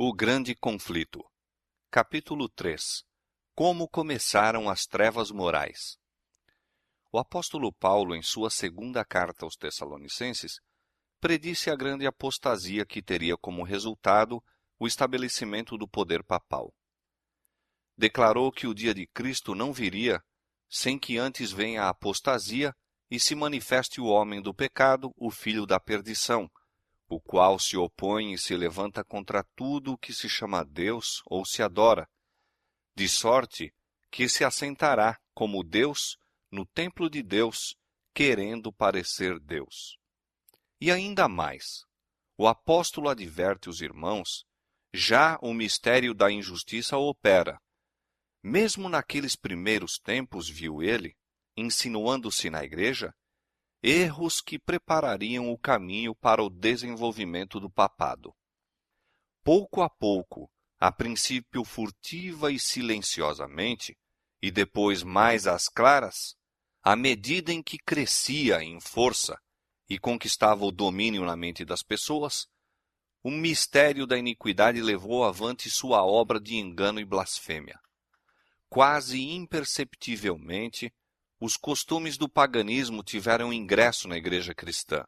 O Grande Conflito. Capítulo 3. Como começaram as trevas morais. O apóstolo Paulo, em sua segunda carta aos Tessalonicenses, predisse a grande apostasia que teria como resultado o estabelecimento do poder papal. Declarou que o dia de Cristo não viria sem que antes venha a apostasia e se manifeste o homem do pecado, o filho da perdição, o qual se opõe e se levanta contra tudo o que se chama Deus ou se adora, de sorte que se assentará como Deus no templo de Deus, querendo parecer Deus. E ainda mais, o apóstolo adverte os irmãos, já o mistério da injustiça opera. Mesmo naqueles primeiros tempos, viu ele, insinuando-se na igreja, erros que preparariam o caminho para o desenvolvimento do papado. Pouco a pouco, a princípio furtiva e silenciosamente, e depois mais às claras, à medida em que crescia em força e conquistava o domínio na mente das pessoas, o mistério da iniquidade levou avante sua obra de engano e blasfêmia. Quase imperceptivelmente, os costumes do paganismo tiveram ingresso na igreja cristã.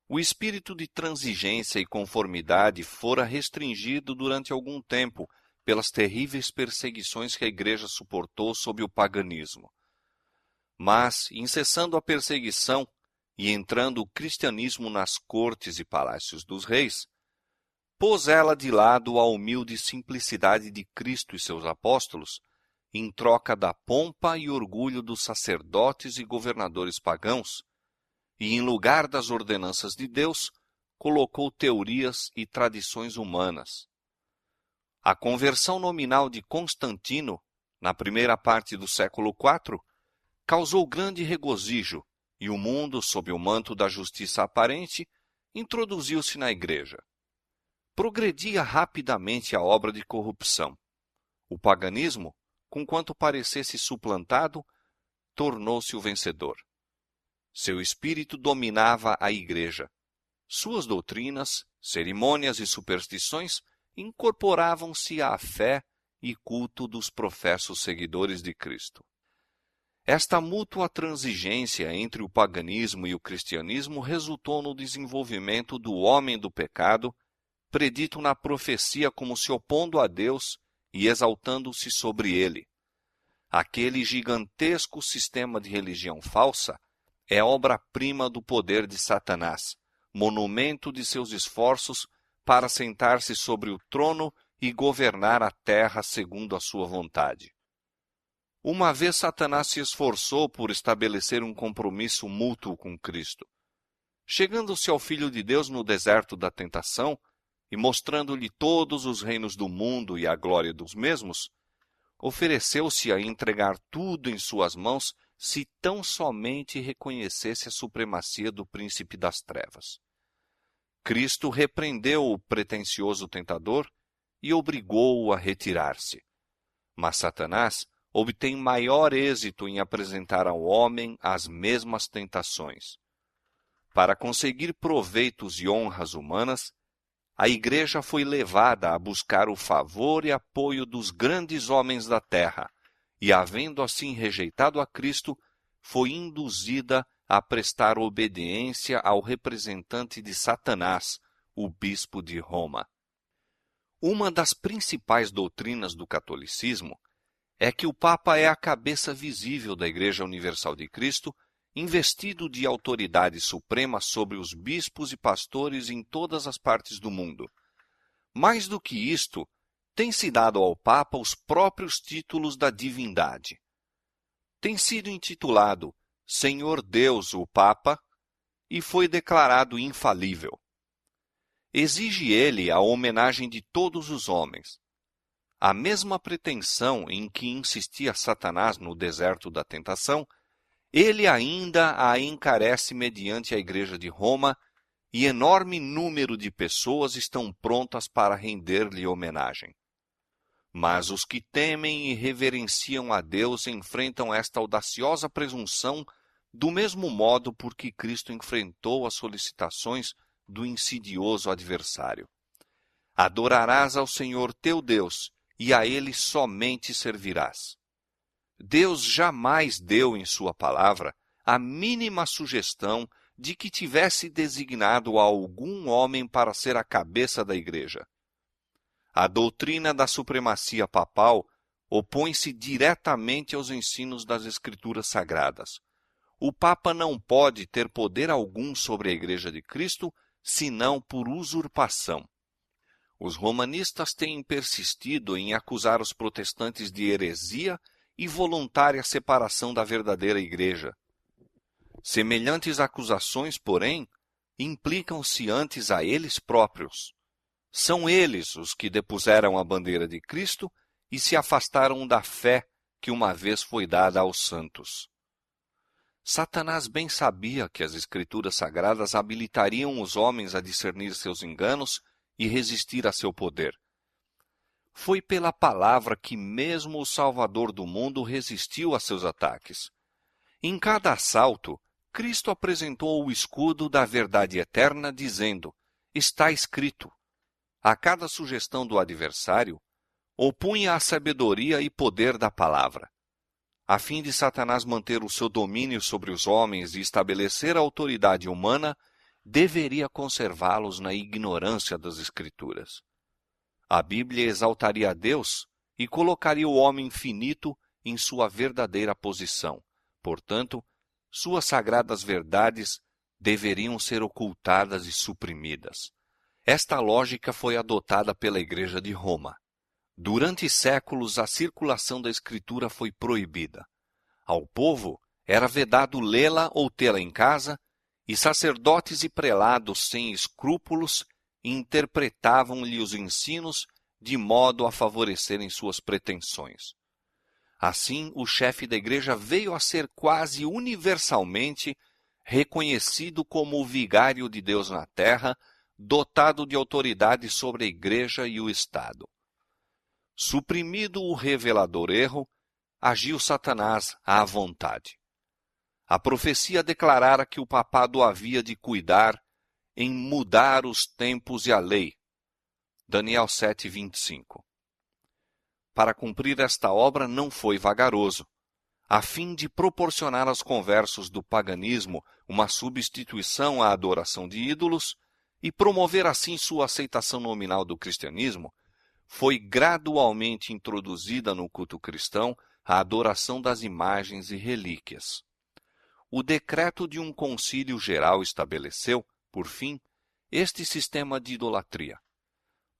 O espírito de transigência e conformidade fora restringido durante algum tempo pelas terríveis perseguições que a igreja suportou sob o paganismo. Mas, incessando a perseguição e entrando o cristianismo nas cortes e palácios dos reis, pôs ela de lado a humilde simplicidade de Cristo e seus apóstolos, em troca da pompa e orgulho dos sacerdotes e governadores pagãos, e em lugar das ordenanças de Deus, colocou teorias e tradições humanas. A conversão nominal de Constantino, na primeira parte do século IV, causou grande regozijo, e o mundo, sob o manto da justiça aparente, introduziu-se na igreja. Progredia rapidamente a obra de corrupção. O paganismo, conquanto parecesse suplantado, tornou-se o vencedor. Seu espírito dominava a igreja. Suas doutrinas, cerimônias e superstições incorporavam-se à fé e culto dos professos seguidores de Cristo. Esta mútua transigência entre o paganismo e o cristianismo resultou no desenvolvimento do homem do pecado, predito na profecia como se opondo a Deus e exaltando-se sobre ele. Aquele gigantesco sistema de religião falsa é obra-prima do poder de Satanás, monumento de seus esforços para sentar-se sobre o trono e governar a terra segundo a sua vontade. Uma vez Satanás se esforçou por estabelecer um compromisso mútuo com Cristo. Chegando-se ao Filho de Deus no deserto da tentação, e mostrando-lhe todos os reinos do mundo e a glória dos mesmos, ofereceu-se a entregar tudo em suas mãos se tão somente reconhecesse a supremacia do príncipe das trevas. Cristo repreendeu o pretensioso tentador e obrigou-o a retirar-se. Mas Satanás obtém maior êxito em apresentar ao homem as mesmas tentações. Para conseguir proveitos e honras humanas, a igreja foi levada a buscar o favor e apoio dos grandes homens da terra, e, havendo assim rejeitado a Cristo, foi induzida a prestar obediência ao representante de Satanás, o bispo de Roma. Uma das principais doutrinas do catolicismo é que o Papa é a cabeça visível da Igreja Universal de Cristo, investido de autoridade suprema sobre os bispos e pastores em todas as partes do mundo. Mais do que isto, tem-se dado ao Papa os próprios títulos da divindade. Tem sido intitulado Senhor Deus o Papa e foi declarado infalível. Exige ele a homenagem de todos os homens. A mesma pretensão em que insistia Satanás no deserto da tentação, ele ainda a encarece mediante a Igreja de Roma, e enorme número de pessoas estão prontas para render-lhe homenagem. Mas os que temem e reverenciam a Deus enfrentam esta audaciosa presunção do mesmo modo por que Cristo enfrentou as solicitações do insidioso adversário. Adorarás ao Senhor teu Deus, e a Ele somente servirás. Deus jamais deu em sua palavra a mínima sugestão de que tivesse designado algum homem para ser a cabeça da igreja. A doutrina da supremacia papal opõe-se diretamente aos ensinos das Escrituras Sagradas. O Papa não pode ter poder algum sobre a Igreja de Cristo, senão por usurpação. Os romanistas têm persistido em acusar os protestantes de heresia e voluntária separação da verdadeira Igreja. Semelhantes acusações, porém, implicam-se antes a eles próprios. São eles os que depuseram a bandeira de Cristo e se afastaram da fé que uma vez foi dada aos santos. Satanás bem sabia que as Escrituras Sagradas habilitariam os homens a discernir seus enganos e resistir a seu poder. Foi pela palavra que mesmo o Salvador do mundo resistiu a seus ataques. Em cada assalto, Cristo apresentou o escudo da verdade eterna, dizendo: está escrito. A cada sugestão do adversário, opunha a sabedoria e poder da palavra. A fim de Satanás manter o seu domínio sobre os homens e estabelecer a autoridade humana, deveria conservá-los na ignorância das Escrituras. A Bíblia exaltaria a Deus e colocaria o homem finito em sua verdadeira posição. Portanto, suas sagradas verdades deveriam ser ocultadas e suprimidas. Esta lógica foi adotada pela Igreja de Roma. Durante séculos, a circulação da Escritura foi proibida. Ao povo era vedado lê-la ou tê-la em casa, e sacerdotes e prelados sem escrúpulos interpretavam-lhe os ensinos de modo a favorecerem suas pretensões. Assim, o chefe da igreja veio a ser quase universalmente reconhecido como o vigário de Deus na terra, dotado de autoridade sobre a igreja e o Estado. Suprimido o revelador erro, agiu Satanás à vontade. A profecia declarara que o papado havia de cuidar em mudar os tempos e a lei. Daniel 7:25. Para cumprir esta obra não foi vagaroso. A fim de proporcionar aos conversos do paganismo uma substituição à adoração de ídolos e promover assim sua aceitação nominal do cristianismo, foi gradualmente introduzida no culto cristão a adoração das imagens e relíquias. O decreto de um concílio geral estabeleceu, por fim, este sistema de idolatria.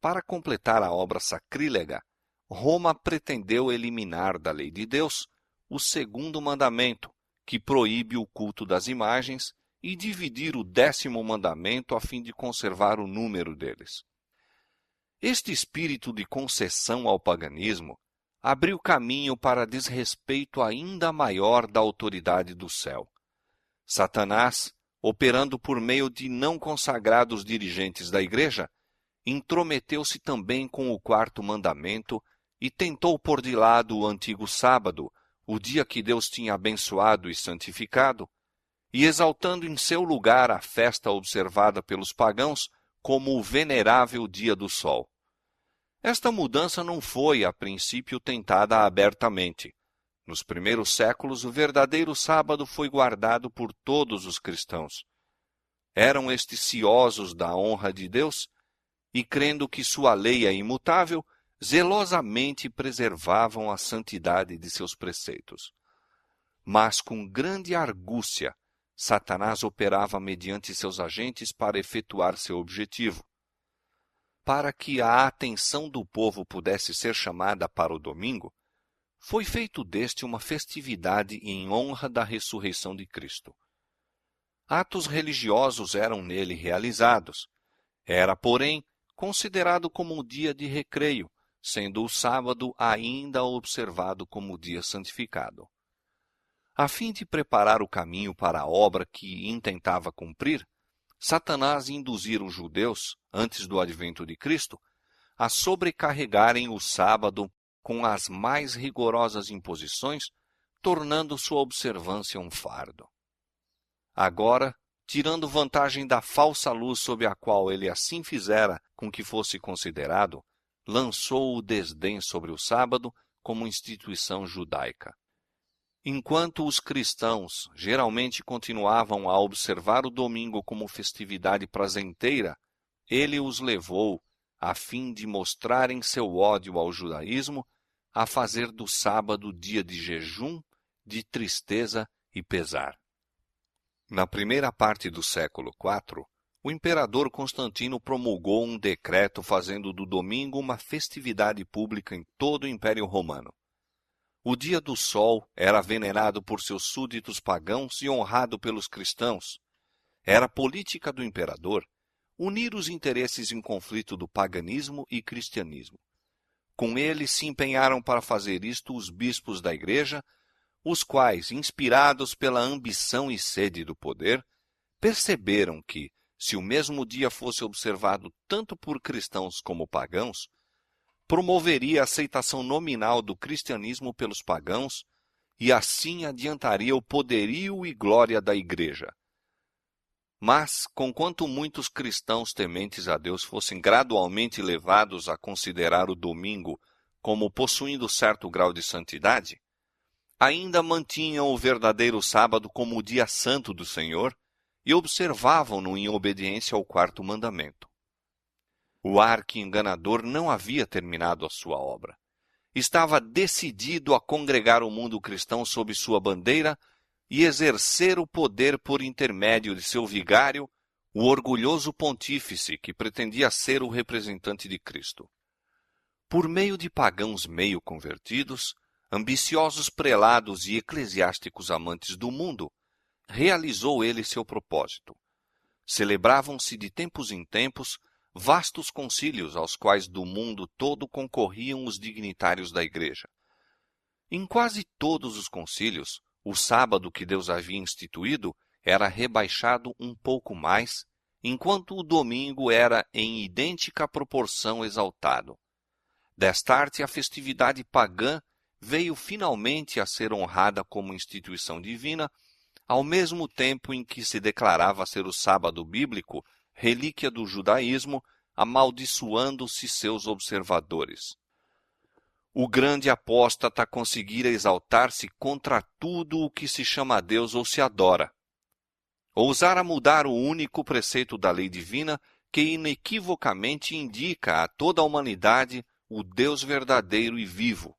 Para completar a obra sacrílega, Roma pretendeu eliminar da lei de Deus o segundo mandamento, que proíbe o culto das imagens, e dividir o 10º mandamento a fim de conservar o número deles. Este espírito de concessão ao paganismo abriu caminho para desrespeito ainda maior da autoridade do céu. Satanás, operando por meio de não consagrados dirigentes da igreja, intrometeu-se também com o 4º mandamento e tentou pôr de lado o antigo sábado, o dia que Deus tinha abençoado e santificado, e exaltando em seu lugar a festa observada pelos pagãos como o venerável dia do sol. Esta mudança não foi, a princípio, tentada abertamente. Nos primeiros séculos, o verdadeiro sábado foi guardado por todos os cristãos. Eram estes ciosos da honra de Deus e, crendo que sua lei é imutável, zelosamente preservavam a santidade de seus preceitos. Mas, com grande argúcia, Satanás operava mediante seus agentes para efetuar seu objetivo. Para que a atenção do povo pudesse ser chamada para o domingo, foi feito deste uma festividade em honra da ressurreição de Cristo. Atos religiosos eram nele realizados. Era, porém, considerado como um dia de recreio, sendo o sábado ainda observado como dia santificado. A fim de preparar o caminho para a obra que intentava cumprir, Satanás induzira os judeus, antes do advento de Cristo, a sobrecarregarem o sábado com as mais rigorosas imposições, tornando sua observância um fardo. Agora, tirando vantagem da falsa luz sob a qual ele assim fizera com que fosse considerado, lançou o desdém sobre o sábado como instituição judaica. Enquanto os cristãos geralmente continuavam a observar o domingo como festividade prazenteira, ele os levou, a fim de mostrarem seu ódio ao judaísmo, a fazer do sábado dia de jejum, de tristeza e pesar. Na primeira parte do século IV, o imperador Constantino promulgou um decreto fazendo do domingo uma festividade pública em todo o Império Romano. O dia do sol era venerado por seus súditos pagãos e honrado pelos cristãos. Era política do imperador unir os interesses em conflito do paganismo e cristianismo. Com ele se empenharam para fazer isto os bispos da igreja, os quais, inspirados pela ambição e sede do poder, perceberam que, se o mesmo dia fosse observado tanto por cristãos como pagãos, promoveria a aceitação nominal do cristianismo pelos pagãos e assim adiantaria o poderio e glória da igreja. Mas, conquanto muitos cristãos tementes a Deus fossem gradualmente levados a considerar o domingo como possuindo certo grau de santidade, ainda mantinham o verdadeiro sábado como o dia santo do Senhor e observavam-no em obediência ao quarto mandamento. O arqui-enganador não havia terminado a sua obra. Estava decidido a congregar o mundo cristão sob sua bandeira e exercer o poder por intermédio de seu vigário, o orgulhoso pontífice que pretendia ser o representante de Cristo. Por meio de pagãos meio convertidos, ambiciosos prelados e eclesiásticos amantes do mundo, realizou ele seu propósito. Celebravam-se de tempos em tempos vastos concílios aos quais do mundo todo concorriam os dignitários da igreja. Em quase todos os concílios, o sábado que Deus havia instituído era rebaixado um pouco mais, enquanto o domingo era em idêntica proporção exaltado. Destarte, a festividade pagã veio finalmente a ser honrada como instituição divina, ao mesmo tempo em que se declarava ser o sábado bíblico relíquia do judaísmo, amaldiçoando-se seus observadores. O grande apóstata conseguira exaltar-se contra tudo o que se chama a Deus ou se adora. Ousara mudar o único preceito da lei divina que inequivocamente indica a toda a humanidade o Deus verdadeiro e vivo.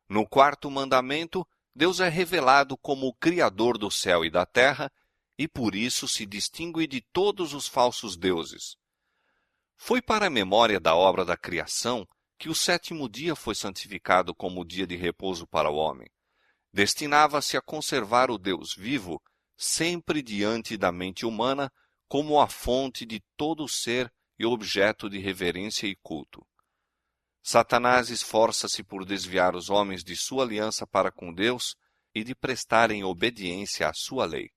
No quarto mandamento, Deus é revelado como o Criador do céu e da terra, e por isso se distingue de todos os falsos deuses. Foi para a memória da obra da criação que o sétimo dia foi santificado como dia de repouso para o homem. Destinava-se a conservar o Deus vivo sempre diante da mente humana como a fonte de todo ser e objeto de reverência e culto. Satanás esforça-se por desviar os homens de sua aliança para com Deus e de prestarem obediência à sua lei.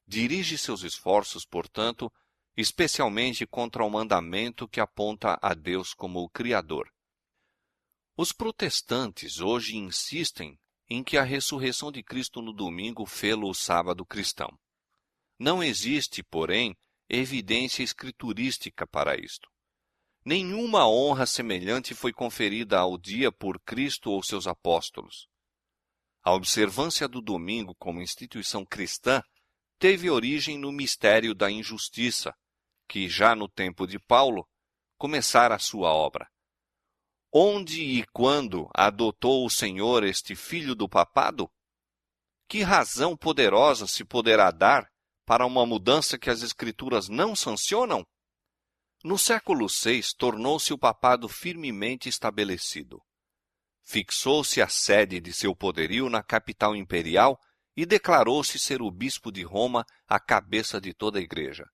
Dirige seus esforços, portanto, especialmente contra o mandamento que aponta a Deus como o Criador. Os protestantes hoje insistem em que a ressurreição de Cristo no domingo fê-lo o sábado cristão. Não existe, porém, evidência escriturística para isto. Nenhuma honra semelhante foi conferida ao dia por Cristo ou seus apóstolos. A observância do domingo como instituição cristã teve origem no mistério da injustiça, que já no tempo de Paulo começara a sua obra. Onde e quando adotou o Senhor este filho do papado? Que razão poderosa se poderá dar para uma mudança que as Escrituras não sancionam? No século VI, tornou-se o papado firmemente estabelecido. Fixou-se a sede de seu poderio na capital imperial e declarou-se ser o bispo de Roma a cabeça de toda a igreja.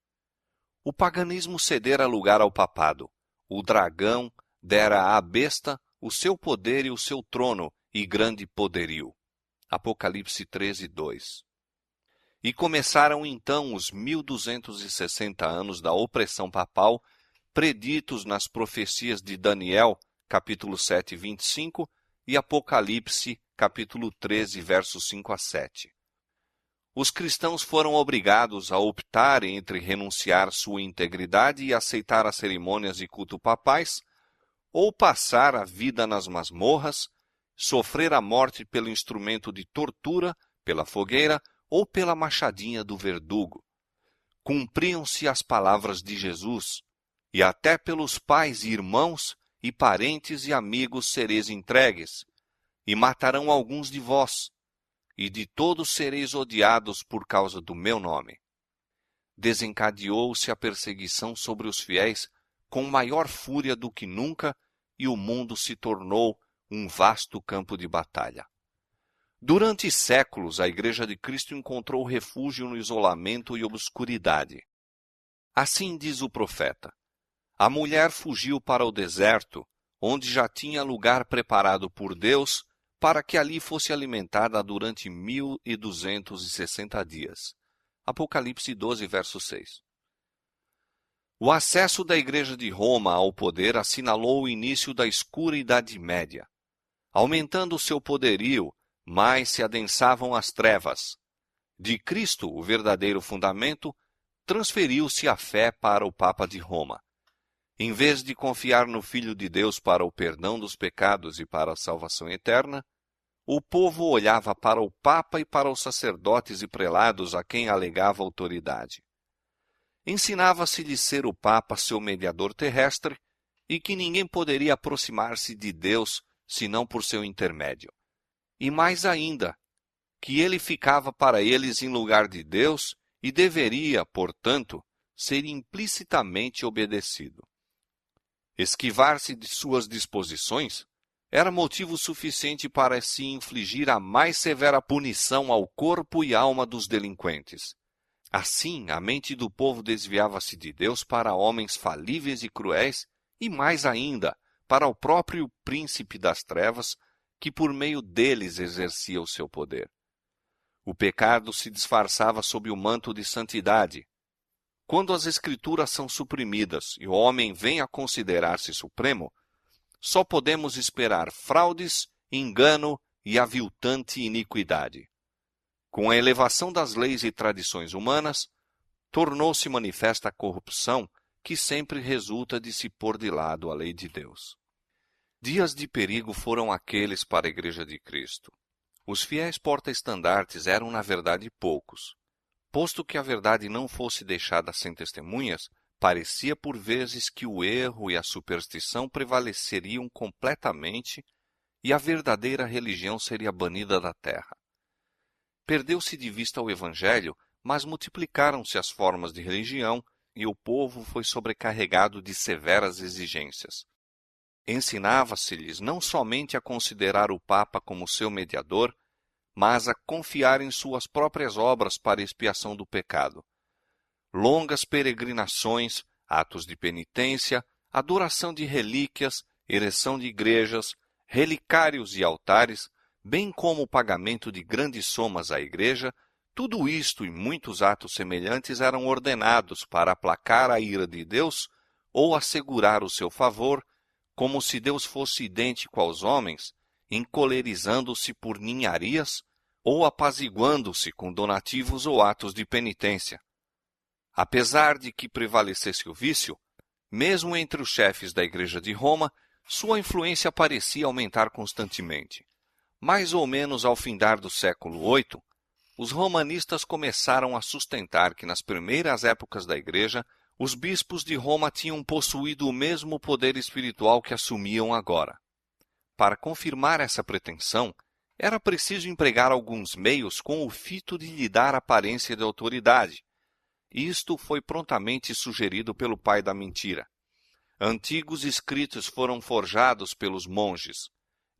O paganismo cedera lugar ao papado. O dragão dera à besta o seu poder e o seu trono e grande poderio. Apocalipse 13:2. E começaram então os 1260 anos da opressão papal, preditos nas profecias de Daniel, capítulo 7, 25, e Apocalipse, capítulo 13, versos 5 a 7. os cristãos foram obrigados a optar entre renunciar sua integridade e aceitar as cerimônias de culto papais, ou passar a vida nas masmorras, sofrer a morte pelo instrumento de tortura, pela fogueira ou pela machadinha do verdugo. Cumpriam-se as palavras de Jesus, e até pelos pais e irmãos e parentes e amigos sereis entregues, e matarão alguns de vós, e de todos sereis odiados por causa do meu nome. Desencadeou-se a perseguição sobre os fiéis com maior fúria do que nunca, e o mundo se tornou um vasto campo de batalha. Durante séculos, a Igreja de Cristo encontrou refúgio no isolamento e obscuridade. Assim diz o profeta: a mulher fugiu para o deserto, onde já tinha lugar preparado por Deus, para que ali fosse alimentada durante 1260 dias. Apocalipse 12, verso 6. O acesso da Igreja de Roma ao poder assinalou o início da escura Idade Média. Aumentando seu poderio, mais se adensavam as trevas. De Cristo, o verdadeiro fundamento, transferiu-se a fé para o Papa de Roma. Em vez de confiar no Filho de Deus para o perdão dos pecados e para a salvação eterna, o povo olhava para o Papa e para os sacerdotes e prelados a quem alegava autoridade. Ensinava-se-lhe ser o Papa seu mediador terrestre e que ninguém poderia aproximar-se de Deus senão por seu intermédio. E mais ainda, que ele ficava para eles em lugar de Deus e deveria, portanto, ser implicitamente obedecido. Esquivar-se de suas disposições era motivo suficiente para se infligir a mais severa punição ao corpo e alma dos delinquentes. Assim, a mente do povo desviava-se de Deus para homens falíveis e cruéis, e mais ainda, para o próprio príncipe das trevas, que por meio deles exercia o seu poder. O pecado se disfarçava sob o manto de santidade. Quando as Escrituras são suprimidas e o homem vem a considerar-se supremo, só podemos esperar fraudes, engano e aviltante iniquidade. Com a elevação das leis e tradições humanas, tornou-se manifesta a corrupção que sempre resulta de se pôr de lado a lei de Deus. Dias de perigo foram aqueles para a Igreja de Cristo. Os fiéis porta-estandartes eram, na verdade, poucos. Posto que a verdade não fosse deixada sem testemunhas, parecia por vezes que o erro e a superstição prevaleceriam completamente e a verdadeira religião seria banida da terra. Perdeu-se de vista o Evangelho, mas multiplicaram-se as formas de religião e o povo foi sobrecarregado de severas exigências. Ensinava-se-lhes não somente a considerar o Papa como seu mediador, mas a confiar em suas próprias obras para expiação do pecado. Longas peregrinações, atos de penitência, adoração de relíquias, ereção de igrejas, relicários e altares, bem como o pagamento de grandes somas à igreja, tudo isto e muitos atos semelhantes eram ordenados para aplacar a ira de Deus ou assegurar o seu favor, como se Deus fosse idêntico aos homens, encolerizando-se por ninharias ou apaziguando-se com donativos ou atos de penitência. Apesar de que prevalecesse o vício, mesmo entre os chefes da Igreja de Roma, sua influência parecia aumentar constantemente. Mais ou menos ao findar do século VIII, os romanistas começaram a sustentar que nas primeiras épocas da Igreja, os bispos de Roma tinham possuído o mesmo poder espiritual que assumiam agora. Para confirmar essa pretensão, era preciso empregar alguns meios com o fito de lhe dar aparência de autoridade. Isto foi prontamente sugerido pelo pai da mentira. Antigos escritos foram forjados pelos monges.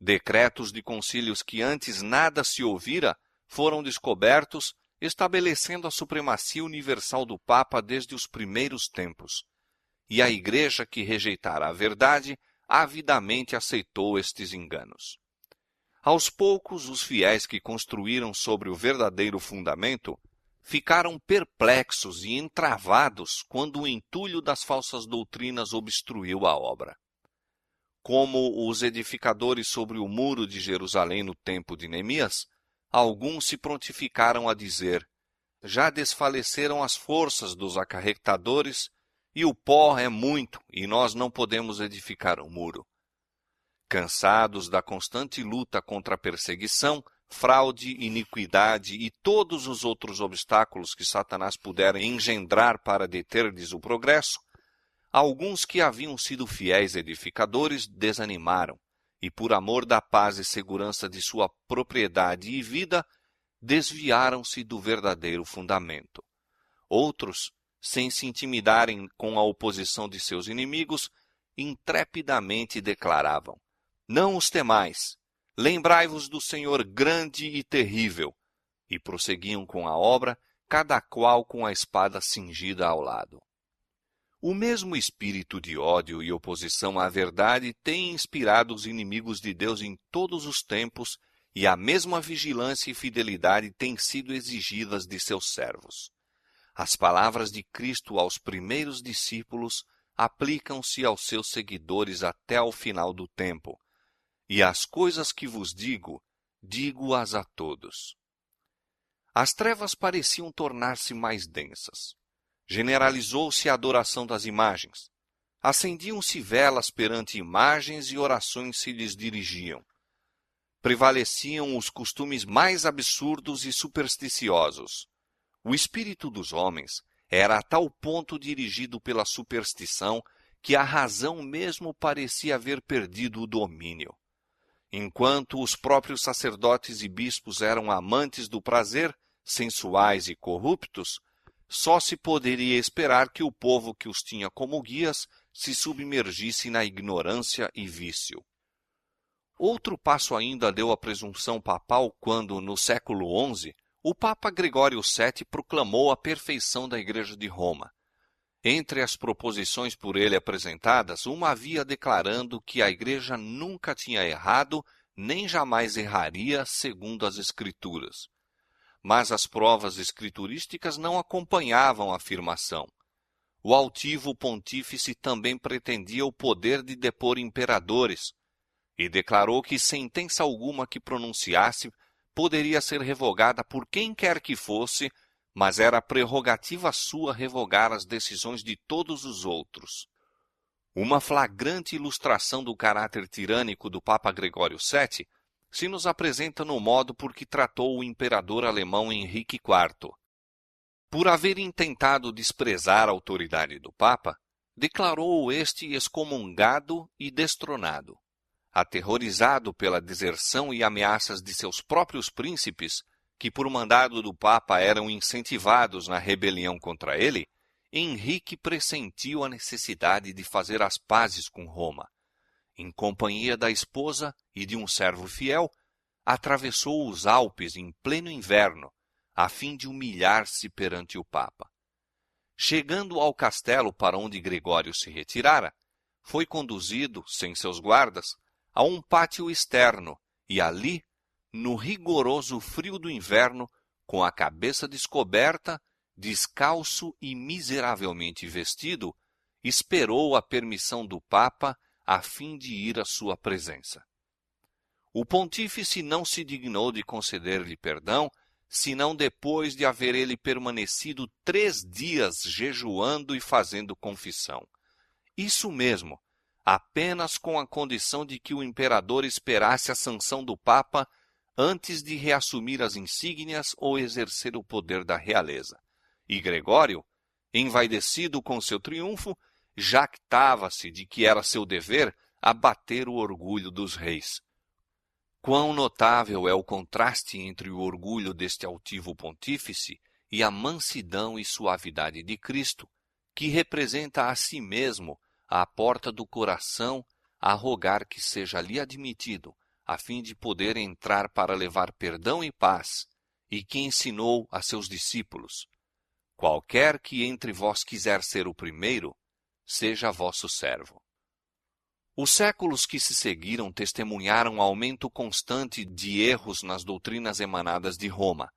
Decretos de concílios que antes nada se ouvira foram descobertos, estabelecendo a supremacia universal do Papa desde os primeiros tempos. E a Igreja que rejeitara a verdade, avidamente aceitou estes enganos. Aos poucos, os fiéis que construíram sobre o verdadeiro fundamento ficaram perplexos e entravados quando o entulho das falsas doutrinas obstruiu a obra. Como os edificadores sobre o muro de Jerusalém no tempo de Neemias, alguns se prontificaram a dizer: já desfaleceram as forças dos acarretadores, e o pó é muito, e nós não podemos edificar um muro. Cansados da constante luta contra a perseguição, fraude, iniquidade e todos os outros obstáculos que Satanás pudera engendrar para deter-lhes o progresso, alguns que haviam sido fiéis edificadores desanimaram, e por amor da paz e segurança de sua propriedade e vida, desviaram-se do verdadeiro fundamento. Outros, sem se intimidarem com a oposição de seus inimigos, intrepidamente declaravam: não os temais, lembrai-vos do Senhor grande e terrível, e prosseguiam com a obra, cada qual com a espada cingida ao lado. O mesmo espírito de ódio e oposição à verdade tem inspirado os inimigos de Deus em todos os tempos, e a mesma vigilância e fidelidade têm sido exigidas de seus servos. As palavras de Cristo aos primeiros discípulos aplicam-se aos seus seguidores até ao final do tempo. E as coisas que vos digo, digo-as a todos. As trevas pareciam tornar-se mais densas. Generalizou-se a adoração das imagens. Acendiam-se velas perante imagens e orações se lhes dirigiam. Prevaleciam os costumes mais absurdos e supersticiosos. O espírito dos homens era a tal ponto dirigido pela superstição que a razão mesmo parecia haver perdido o domínio. Enquanto os próprios sacerdotes e bispos eram amantes do prazer, sensuais e corruptos, só se poderia esperar que o povo que os tinha como guias se submergisse na ignorância e vício. Outro passo ainda deu a presunção papal quando, no século XI, o Papa Gregório VII proclamou a perfeição da Igreja de Roma. Entre as proposições por ele apresentadas, uma havia declarando que a Igreja nunca tinha errado, nem jamais erraria, segundo as Escrituras. Mas as provas escriturísticas não acompanhavam a afirmação. O altivo pontífice também pretendia o poder de depor imperadores, e declarou que sentença alguma que pronunciasse poderia ser revogada por quem quer que fosse, mas era prerrogativa sua revogar as decisões de todos os outros. Uma flagrante ilustração do caráter tirânico do Papa Gregório VII se nos apresenta no modo por que tratou o imperador alemão Henrique IV. Por haver intentado desprezar a autoridade do Papa, declarou-o este excomungado e destronado. Aterrorizado pela deserção e ameaças de seus próprios príncipes, que por mandado do Papa eram incentivados na rebelião contra ele, Henrique pressentiu a necessidade de fazer as pazes com Roma. Em companhia da esposa e de um servo fiel, atravessou os Alpes em pleno inverno, a fim de humilhar-se perante o Papa. Chegando ao castelo para onde Gregório se retirara, foi conduzido, sem seus guardas, a um pátio externo e ali, no rigoroso frio do inverno, com a cabeça descoberta, descalço e miseravelmente vestido, esperou a permissão do Papa a fim de ir à sua presença. O pontífice não se dignou de conceder-lhe perdão, senão depois de haver ele permanecido 3 dias jejuando e fazendo confissão. Isso mesmo, apenas com a condição de que o imperador esperasse a sanção do Papa antes de reassumir as insígnias ou exercer o poder da realeza. E Gregório, envaidecido com seu triunfo, jactava-se de que era seu dever abater o orgulho dos reis. Quão notável é o contraste entre o orgulho deste altivo pontífice e a mansidão e suavidade de Cristo, que representa a si mesmo à porta do coração a rogar que seja lhe admitido, a fim de poder entrar para levar perdão e paz, e que ensinou a seus discípulos: qualquer que entre vós quiser ser o primeiro, seja vosso servo. Os séculos que se seguiram testemunharam aumento constante de erros nas doutrinas emanadas de Roma.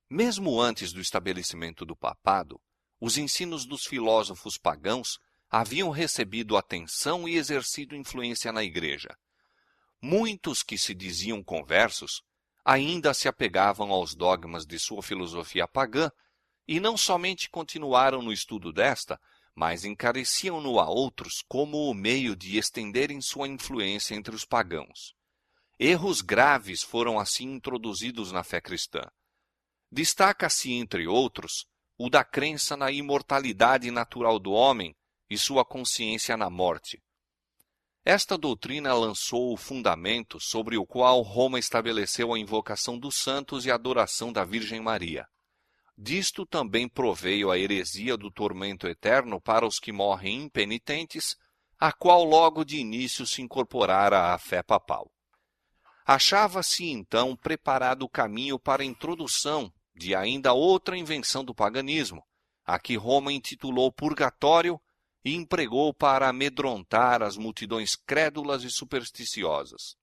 Mesmo antes do estabelecimento do papado, os ensinos dos filósofos pagãos haviam recebido atenção e exercido influência na Igreja. Muitos que se diziam conversos ainda se apegavam aos dogmas de sua filosofia pagã E não somente continuaram no estudo desta, mas encareciam-no a outros como o meio de estenderem sua influência entre os pagãos. Erros graves foram assim introduzidos na fé cristã. Destaca-se, entre outros, o da crença na imortalidade natural do homem e sua consciência na morte. Esta doutrina lançou o fundamento sobre o qual Roma estabeleceu a invocação dos santos e a adoração da Virgem Maria. Disto também proveio a heresia do tormento eterno para os que morrem impenitentes, a qual logo de início se incorporara à fé papal. Achava-se então preparado o caminho para a introdução de ainda outra invenção do paganismo, a que Roma intitulou purgatório e empregou para amedrontar as multidões crédulas e supersticiosas.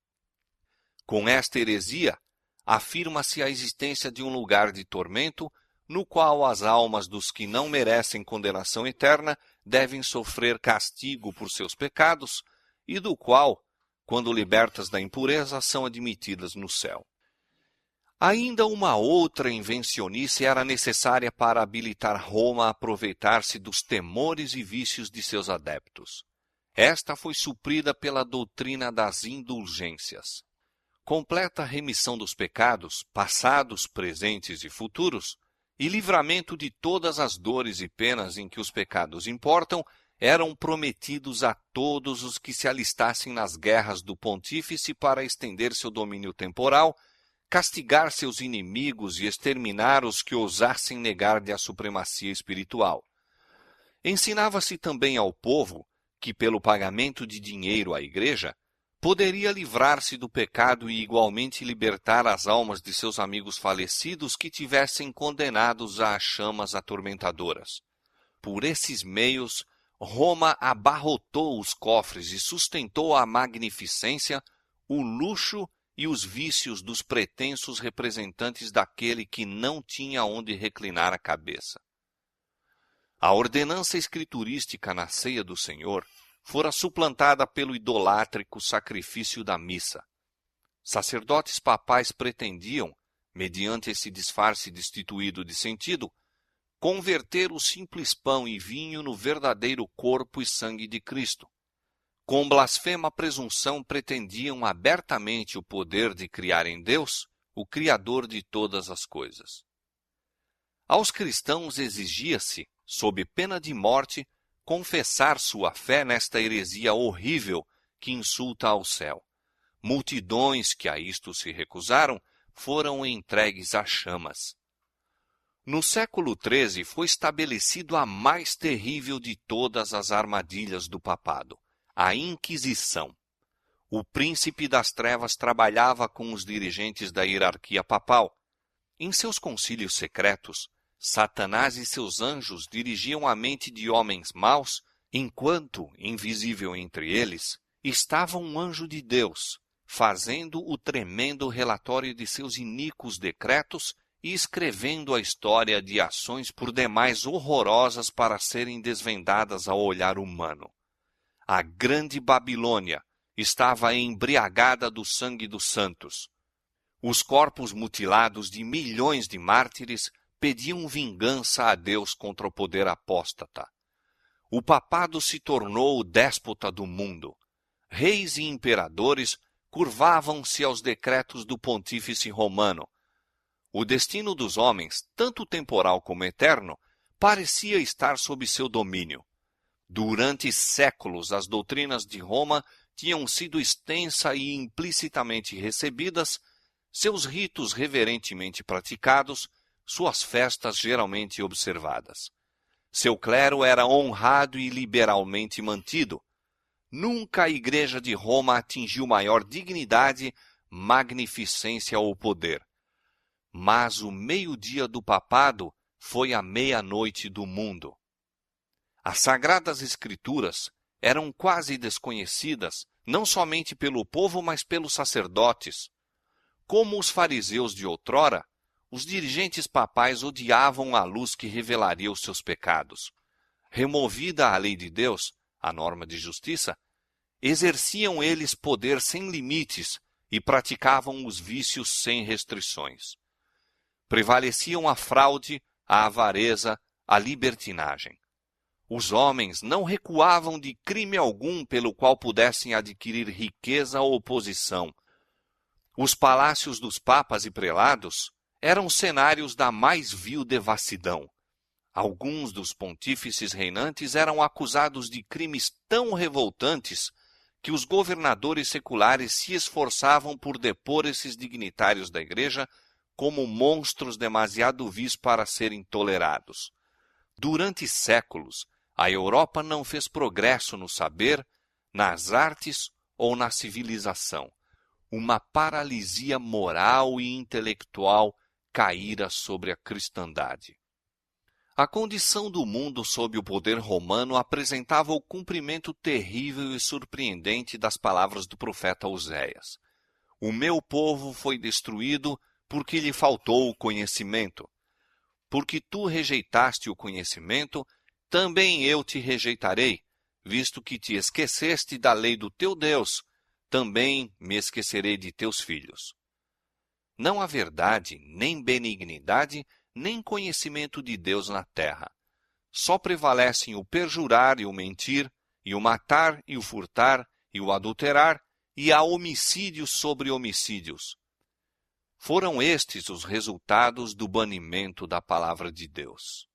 Com esta heresia, afirma-se a existência de um lugar de tormento no qual as almas dos que não merecem condenação eterna devem sofrer castigo por seus pecados e do qual, quando libertas da impureza, são admitidas no céu. Ainda uma outra invencionice era necessária para habilitar Roma a aproveitar-se dos temores e vícios de seus adeptos. Esta foi suprida pela doutrina das indulgências. Completa remissão dos pecados, passados, presentes e futuros, e livramento de todas as dores e penas em que os pecados importam, eram prometidos a todos os que se alistassem nas guerras do pontífice para estender seu domínio temporal, castigar seus inimigos e exterminar os que ousassem negar-lhe a supremacia espiritual. Ensinava-se também ao povo que, pelo pagamento de dinheiro à igreja, poderia livrar-se do pecado e igualmente libertar as almas de seus amigos falecidos que tivessem condenados às chamas atormentadoras. Por esses meios, Roma abarrotou os cofres e sustentou a magnificência, o luxo e os vícios dos pretensos representantes daquele que não tinha onde reclinar a cabeça. A ordenança escriturística na ceia do Senhor fora suplantada pelo idolátrico sacrifício da missa. Sacerdotes papais pretendiam, mediante esse disfarce destituído de sentido, converter o simples pão e vinho no verdadeiro corpo e sangue de Cristo. Com blasfema presunção pretendiam abertamente o poder de criar em Deus, o Criador de todas as coisas. Aos cristãos exigia-se, sob pena de morte, confessar sua fé nesta heresia horrível que insulta ao céu. Multidões que a isto se recusaram foram entregues às chamas. No século XIII foi estabelecido a mais terrível de todas as armadilhas do papado, a Inquisição. O príncipe das trevas trabalhava com os dirigentes da hierarquia papal. Em seus concílios secretos, Satanás e seus anjos dirigiam a mente de homens maus, enquanto, invisível entre eles, estava um anjo de Deus, fazendo o tremendo relatório de seus iníquos decretos e escrevendo a história de ações por demais horrorosas para serem desvendadas ao olhar humano. A grande Babilônia estava embriagada do sangue dos santos. Os corpos mutilados de milhões de mártires pediam vingança a Deus contra o poder apóstata. O papado se tornou o déspota do mundo. Reis e imperadores curvavam-se aos decretos do pontífice romano. O destino dos homens, tanto temporal como eterno, parecia estar sob seu domínio. Durante séculos, as doutrinas de Roma tinham sido extensa e implicitamente recebidas, seus ritos reverentemente praticados, suas festas geralmente observadas. Seu clero era honrado e liberalmente mantido. Nunca a Igreja de Roma atingiu maior dignidade, magnificência ou poder. Mas o meio-dia do papado foi a meia-noite do mundo. As Sagradas Escrituras eram quase desconhecidas, não somente pelo povo, mas pelos sacerdotes. Como os fariseus de outrora, os dirigentes papais odiavam a luz que revelaria os seus pecados. Removida a lei de Deus, a norma de justiça, exerciam eles poder sem limites e praticavam os vícios sem restrições. Prevaleciam a fraude, a avareza, a libertinagem. Os homens não recuavam de crime algum pelo qual pudessem adquirir riqueza ou posição. Os palácios dos papas e prelados eram cenários da mais vil devassidão. Alguns dos pontífices reinantes eram acusados de crimes tão revoltantes que os governadores seculares se esforçavam por depor esses dignitários da igreja como monstros demasiado vis para serem tolerados. Durante séculos, a Europa não fez progresso no saber, nas artes ou na civilização. Uma paralisia moral e intelectual caíra sobre a cristandade. A condição do mundo sob o poder romano apresentava o cumprimento terrível e surpreendente das palavras do profeta Oséias. O meu povo foi destruído porque lhe faltou o conhecimento. Porque tu rejeitaste o conhecimento, também eu te rejeitarei, visto que te esqueceste da lei do teu Deus, também me esquecerei de teus filhos. Não há verdade, nem benignidade, nem conhecimento de Deus na terra. Só prevalecem o perjurar e o mentir, e o matar e o furtar, e o adulterar, e há homicídios sobre homicídios. Foram estes os resultados do banimento da palavra de Deus.